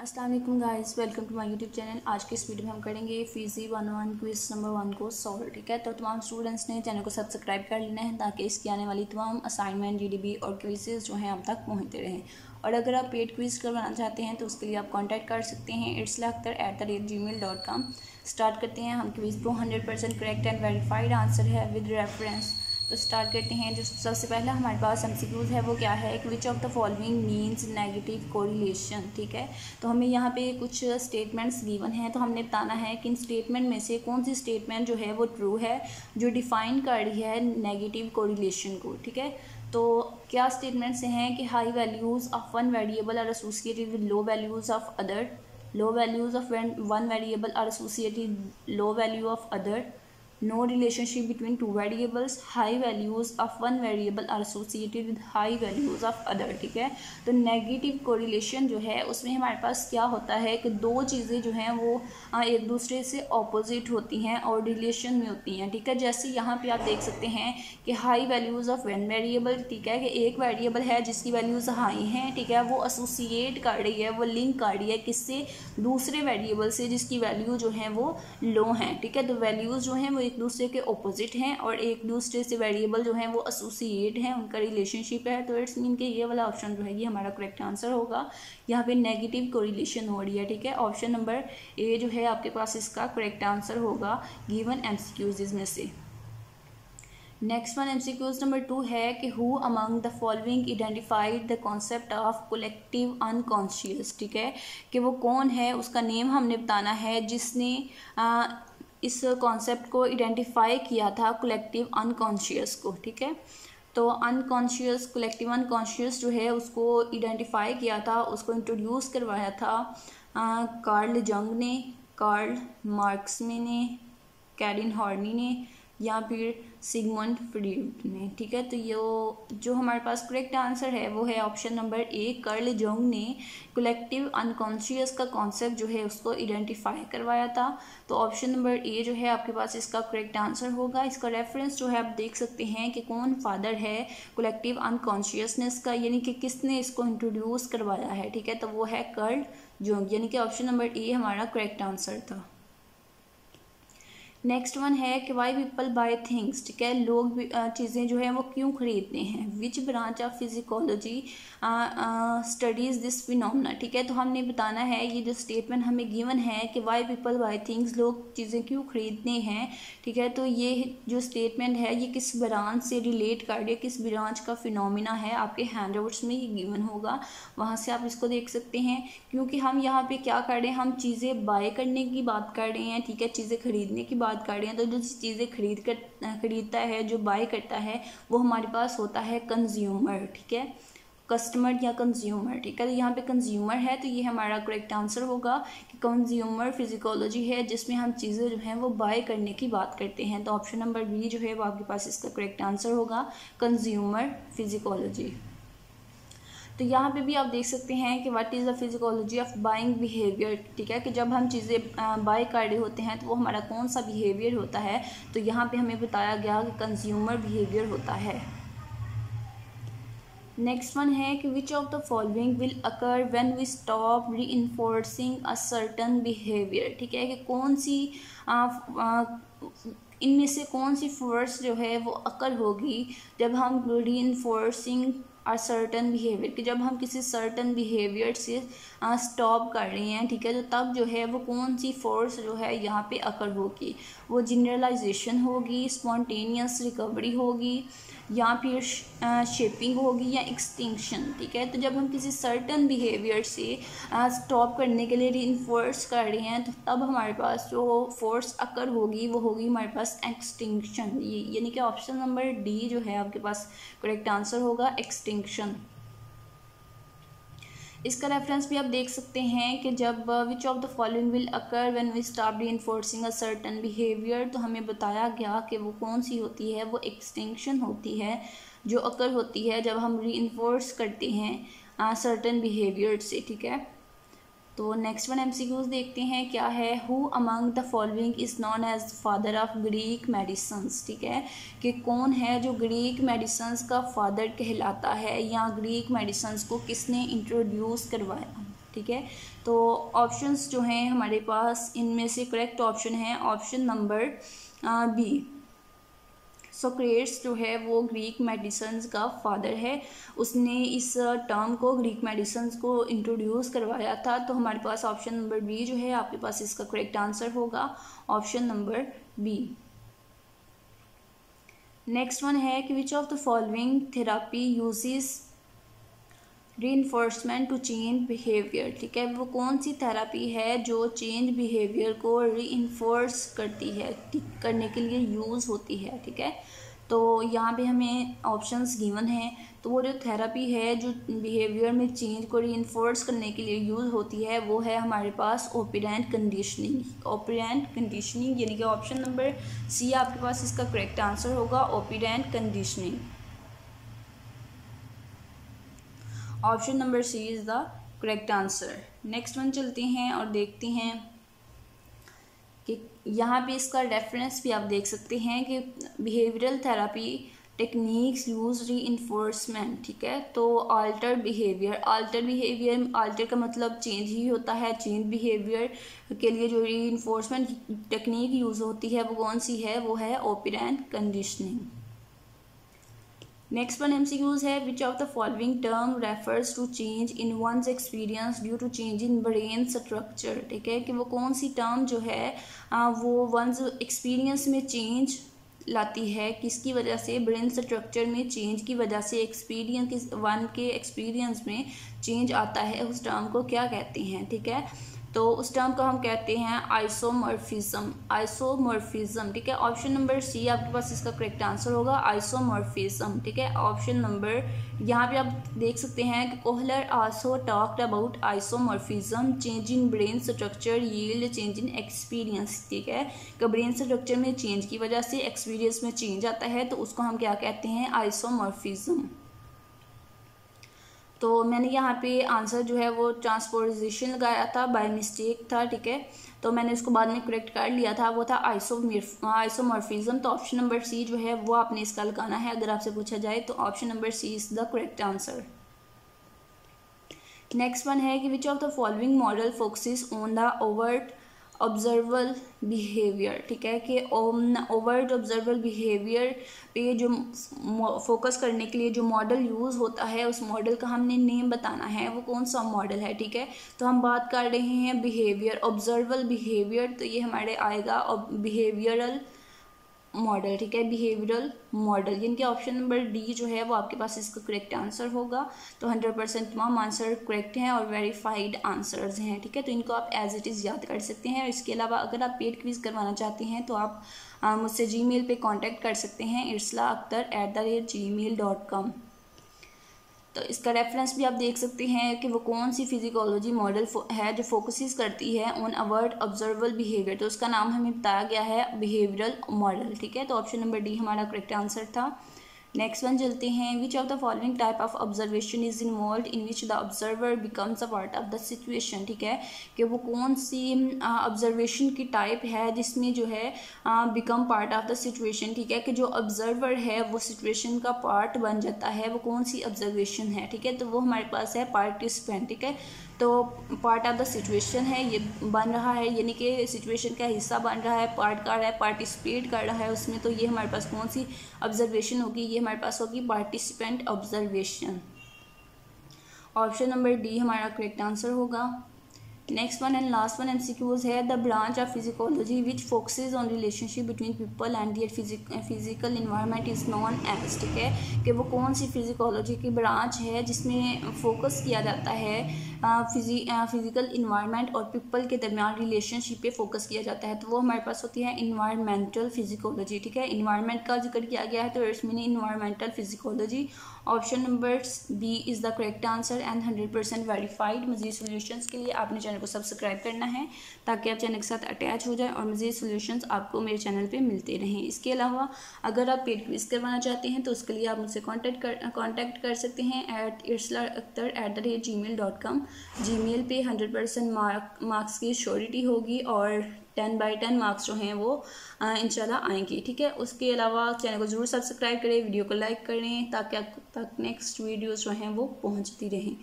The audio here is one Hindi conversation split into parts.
अस्सलाम वालेकुम guys, welcome to my YouTube channel. आज के इस वीडियो में हम करेंगे फिजी 101 क्विज नंबर 1 को सॉल्व। ठीक है, तो तमाम स्टूडेंट्स ने चैनल को सब्सक्राइब कर लेना है ताकि इसकी आने वाली तमाम असाइनमेंट, जीडीबी और क्विजेज जो हैं आप तक पहुंचते रहें। और अगर आप पेड क्विज करवाना चाहते हैं तो उसके लिए आप कॉन्टैक्ट कर सकते हैं itsalakhtar@gmail.com। स्टार्ट करते हैं हम क्विज को। 100% करेक्ट एंड वेरीफाइड आंसर है विद रेफरेंस। तो स्टार्ट करते हैं। जो सबसे पहला हमारे पास एमसीक्यूज है वो क्या है कि which of the following means negative correlation. ठीक है, तो हमें यहाँ पे कुछ स्टेटमेंट्स गिवन हैं, तो हमने बताना है कि इन स्टेटमेंट में से कौन सी स्टेटमेंट जो है वो ट्रू है, जो डिफाइन कर रही है नेगेटिव कोरिलेशन को। ठीक है, तो क्या स्टेटमेंट्स हैं कि high values of one variable are associated with low values of other, low values of one variable are associated low value of other, no relationship between two variables, high values of one variable are associated with high values of other। ठीक है, तो नेगेटिव कोरिलेशन जो है उसमें हमारे पास क्या होता है कि दो चीज़ें जो हैं वो एक दूसरे से ऑपोजिट होती हैं और रिलेशन में होती हैं। ठीक है, जैसे यहाँ पे आप देख सकते हैं कि high values of one variable, ठीक है, कि एक वेरिएबल है जिसकी वैल्यूज़ हाई हैं, ठीक है, वो एसोसिएट कर रही है, वो लिंक कर रही है किससे, दूसरे वेरिएबल से जिसकी वैल्यू जो है वो लो हैं। ठीक है, तो वैल्यूज़ जो हैं वो एक दूसरे के ऑपोजिट हैं और एक दूसरे से वेरिएबल जो हैं वो एसोसिएट हैं, उनका रिलेशनशिप है। तो इट्स मीन कि ये वाला ऑप्शन जो है ये हमारा करेक्ट आंसर होगा। यहाँ पे नेगेटिव कोरिलेशन हो रही है। ठीक है, ऑप्शन नंबर ए जो है आपके पास इसका करेक्ट आंसर होगा गिवन एमसीक्यूज में से। नेक्स्ट वन एमसीक्यूज नंबर 2 है कि who among the following identified the concept of collective unconscious. ठीक है, कि वो कौन है, उसका नेम हमने बताना है जिसने इस कॉन्सेप्ट को आइडेंटिफाई किया था, कलेक्टिव अनकॉन्शियस को। ठीक है, तो अनकॉन्शियस, कलेक्टिव अनकॉन्शियस जो है उसको आइडेंटिफाई किया था, उसको इंट्रोड्यूस करवाया था कार्ल जंग ने, कार्ल मार्क्स ने, कैरिन हॉर्नी ने या फिर सिगमंड फ्रीड ने। ठीक है, तो ये जो हमारे पास करेक्ट आंसर है वो है ऑप्शन नंबर ए, कार्ल जंग ने कलेक्टिव अनकॉन्शियस का कॉन्सेप्ट जो है उसको आइडेंटिफाई करवाया था। तो ऑप्शन नंबर ए जो है आपके पास इसका करेक्ट आंसर होगा। इसका रेफरेंस जो है आप देख सकते हैं कि कौन फादर है कलेक्टिव अनकॉन्शियसनेस का, यानी कि किसने इसको इंट्रोड्यूस करवाया है। ठीक है, तो वो है कार्ल जंग, यानी कि ऑप्शन नंबर ए हमारा करेक्ट आंसर था। नेक्स्ट वन है कि वाई पीपल बाय थिंग्स। ठीक है, लोग चीज़ें जो है वो क्यों खरीदते हैं। Which branch of psychology studies this phenomena. ठीक है, तो हमने बताना है ये जो स्टेटमेंट हमें गिवन है कि वाई पीपल बाय थिंग्स, लोग चीज़ें क्यों खरीदते हैं। ठीक है, तो ये जो स्टेटमेंट है ये किस ब्रांच से रिलेट कर रही है, किस ब्रांच का फिनोमेना है, आपके हैंडआउट्स में ये गिवन होगा, वहाँ से आप इसको देख सकते हैं। क्योंकि हम यहाँ पे क्या कर रहे हैं, हम चीज़ें बाय करने की बात कर रहे हैं। ठीक है, चीज़ें खरीदने की बात कर रहे हैं, तो जो चीज़ें खरीदता है, जो बाय करता है, वो हमारे पास होता है कंज्यूमर। ठीक है, कस्टमर या कंज्यूमर। ठीक है, तो यहाँ पे कंज्यूमर है, तो ये हमारा करेक्ट आंसर होगा कि कंज्यूमर फिजिकोलॉजी है जिसमें हम चीज़ें जो हैं वो बाय करने की बात करते हैं। तो ऑप्शन नंबर बी जो है वो आपके पास इसका करेक्ट आंसर होगा, कंज्यूमर फिजिकोलॉजी। तो यहाँ पे भी आप देख सकते हैं कि what is the psychology of buying behaviour. ठीक है, कि जब हम चीज़ें बाय कर रहे होते हैं तो वो हमारा कौन सा बिहेवियर होता है, तो यहाँ पे हमें बताया गया कि कंज्यूमर बिहेवियर होता है। नेक्स्ट वन है कि which of the following will occur when we stop reinforcing a certain behaviour. ठीक है, कि कौन सी इनमें से कौन सी फोर्स जो है वो अकर होगी जब हम रीइंफोर्सिंग आर सर्टन बिहेवियर, कि जब हम किसी सर्टन बिहेवियर से स्टॉप कर रहे हैं। ठीक है, तो तब जो है वो कौन सी फोर्स जो है यहाँ पे अकर होगी, वो जनरलाइजेशन होगी, स्पॉन्टेनियस रिकवरी होगी या फिर शेपिंग होगी या एक्सटिंक्शन। ठीक है, तो जब हम किसी सर्टन बिहेवियर से स्टॉप करने के लिए रीइंफोर्स कर रहे हैं तो तब हमारे पास जो फोर्स अकर होगी वो होगी हमारे पास एक्सटिंक्शन, यानी कि ऑप्शन नंबर डी जो है आपके पास करेक्ट आंसर होगा, एक्सटिंक्शन। इसका रेफरेंस भी आप देख सकते हैं कि जब which of the following will occur when we stop reinforcing a certain behaviour, तो हमें बताया गया कि वो कौन सी होती है, वो एक्सटिंक्शन होती है जो अकर होती है जब हम रीइंफोर्स करते हैं सर्टन बिहेवियर से। ठीक है, तो नेक्स्ट वन एमसीक्यूज देखते हैं क्या है। Who among the following is known as father of Greek medicines. ठीक है, कि कौन है जो ग्रीक मेडिसन्स का फादर कहलाता है, या ग्रीक मेडिसन्स को किसने इंट्रोड्यूस करवाया। ठीक है। तो ऑप्शंस जो हैं हमारे पास, इनमें से करेक्ट ऑप्शन है ऑप्शन नंबर बी। सोक्रेट्स जो है वो ग्रीक मेडिसिन्स का फादर है, उसने इस टर्म को, ग्रीक मेडिसिन्स को इंट्रोड्यूस करवाया था। तो हमारे पास ऑप्शन नंबर बी जो है आपके पास इसका करेक्ट आंसर होगा, option number B. Next one है कि which of the following therapy uses reinforcement to change behaviour, ठीक है। वो कौन सी थेरापी है जो चेंज बिहेवियर को रीइंफोर्स करती है, करने के लिए यूज़ होती है, ठीक है। तो यहाँ पे हमें ऑप्शंस गिवन हैं। तो वो जो थेरापी है जो बिहेवियर में चेंज को रीइंफोर्स करने के लिए यूज़ होती है वो है हमारे पास ऑपरेंट कंडीशनिंग। ऑपरेंट कंडीशनिंग यानी कि ऑप्शन नंबर सी आपके पास इसका करेक्ट आंसर होगा, operant conditioning. Option number C is the correct answer. Next one चलते हैं और देखते हैं कि यहाँ पे इसका रेफरेंस भी आप देख सकते हैं कि behavioural therapy techniques use reinforcement, ठीक है। तो आल्टर बिहेवियर, आल्टर का मतलब चेंज ही होता है। चेंज बिहेवियर के लिए जो रीइंफोर्समेंट टेक्निक यूज़ होती है वो कौन सी है, वो है operant conditioning. Next one MCQs है, which of the following term refers to change in one's experience due to change in brain structure, ठीक है। कि वो कौन सी टर्म जो है वो वंस एक्सपीरियंस में चेंज लाती है, किसकी वजह से, ब्रेन स्ट्रक्चर में चेंज की वजह से एक्सपीरियंस, वन के एक्सपीरियंस में चेंज आता है, उस टर्म को क्या कहते हैं, ठीक है। तो उस टर्म को हम कहते हैं आइसोमॉर्फिज्म, आइसोमॉर्फिज्म, ठीक है। ऑप्शन नंबर सी आपके पास इसका करेक्ट आंसर होगा, आइसोमॉर्फिज्म, ठीक है। ऑप्शन नंबर, यहाँ पे आप देख सकते हैं कि Kohler also talked about isomorphism change in brain structure yield change in experience, ठीक है। कि ब्रेन स्ट्रक्चर में चेंज की वजह से एक्सपीरियंस में चेंज आता है, तो उसको हम क्या कहते हैं, आइसोमॉर्फिज्म। तो मैंने यहाँ पे आंसर जो है वो ट्रांसपोजिशन लगाया था, बाय मिस्टेक था, ठीक है। तो मैंने उसको बाद में करेक्ट कर लिया था, वो था आइसोमॉर्फिज्म। तो ऑप्शन नंबर सी जो है वो आपने इसका लगाना है अगर आपसे पूछा जाए, तो option number C is the correct answer. Next one है कि which of the following model focuses on the overt observable behaviour, ठीक है। कि ओवर्ट ऑब्जर्वल बिहेवियर पे जो फोकस करने के लिए जो मॉडल यूज़ होता है उस मॉडल का हमने नेम बताना है, वो कौन सा मॉडल है, ठीक है। तो हम बात कर रहे हैं बिहेवियर, ऑब्जर्वल बिहेवियर, तो ये हमारे आएगा बिहेवियरल मॉडल, ठीक है, बिहेवियरल मॉडल, जिनके ऑप्शन नंबर डी जो है वो आपके पास इसका करेक्ट आंसर होगा। तो 100% तमाम आंसर करेक्ट हैं और वेरीफाइड आंसर्स हैं, ठीक है। तो इनको आप एज इट इज़ याद कर सकते हैं। इसके अलावा अगर आप पेड क्विज़ करवाना चाहते हैं तो आप मुझसे जीमेल पे कांटेक्ट कर सकते हैं, irslaaktar@gmail.com। तो इसका रेफरेंस भी आप देख सकते हैं कि वो कौन सी फिजिकोलॉजी मॉडल है जो फोकसिस करती है ऑन अवर्ट ऑब्जर्वेबल बिहेवियर, तो उसका नाम हमें बताया गया है बिहेवियरल मॉडल, ठीक है। तो ऑप्शन नंबर डी हमारा करेक्ट आंसर था। नेक्स्ट वन चलते हैं, विच of the following type of observation is involve in which the observer becomes a part of the situation, ठीक है। कि वो कौन सी ऑब्जर्वेशन की टाइप है जिसमें जो है become part of the situation, ठीक है। कि जो ऑब्जर्वर है वो सिचुएशन का पार्ट बन जाता है, वो कौन सी ऑब्जर्वेशन है, ठीक है। तो वो हमारे पास है पार्टिसिपेंट, ठीक है। तो पार्ट ऑफ द सिचुएशन है, ये बन रहा है, यानी कि सिचुएशन का हिस्सा बन रहा है, पार्ट कर रहा है, पार्टिसिपेट कर रहा है उसमें, तो ये हमारे पास कौन सी ऑब्जर्वेशन होगी, ये हमारे पास होगी participant observation. Option number D हमारा करेक्ट आंसर होगा। Next one and last one MCQs है, the branch of psychology which focuses on relationship between people and their physical environment is known as, ठीक है। कि वो कौन सी फिजिकोलॉजी की ब्रांच है जिसमें फोकस किया जाता है फिजिकल इन्वायरमेंट और पीपल के दरमियान रिलेशनशिप पे फोकस किया जाता है, तो वो हमारे पास होती है इन्वायरमेंटल फिजिकोलॉजी, ठीक है। इन्वायरमेंट का जिक्र किया गया है तो it's meaning environmental psychology. Option number B is the correct answer and 100% verified. मज़ीद सॉल्यूशंस के लिए आपने चैनल को सब्सक्राइब करना है ताकि आप चैनल के साथ अटैच हो जाए और मज़ीद सॉल्यूशंस आपको मेरे चैनल पे मिलते रहें। इसके अलावा अगर आप पेड क्विज़ करवाना चाहते हैं तो उसके लिए आप मुझसे कांटेक्ट कर सकते हैं irslaaktar@gmail.com। जीमेल पे 100% मार्क्स की श्योरिटी होगी और 10/10 मार्क्स जो हैं वो इंशाल्लाह आएंगे, ठीक है। उसके अलावा चैनल को ज़रूर सब्सक्राइब करें, वीडियो को लाइक करें ताकि आप तक नेक्स्ट वीडियोस जो हैं वो पहुंचती रहें।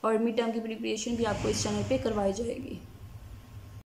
और मिड टर्म की प्रिपरेशन भी आपको इस चैनल पे करवाई जाएगी।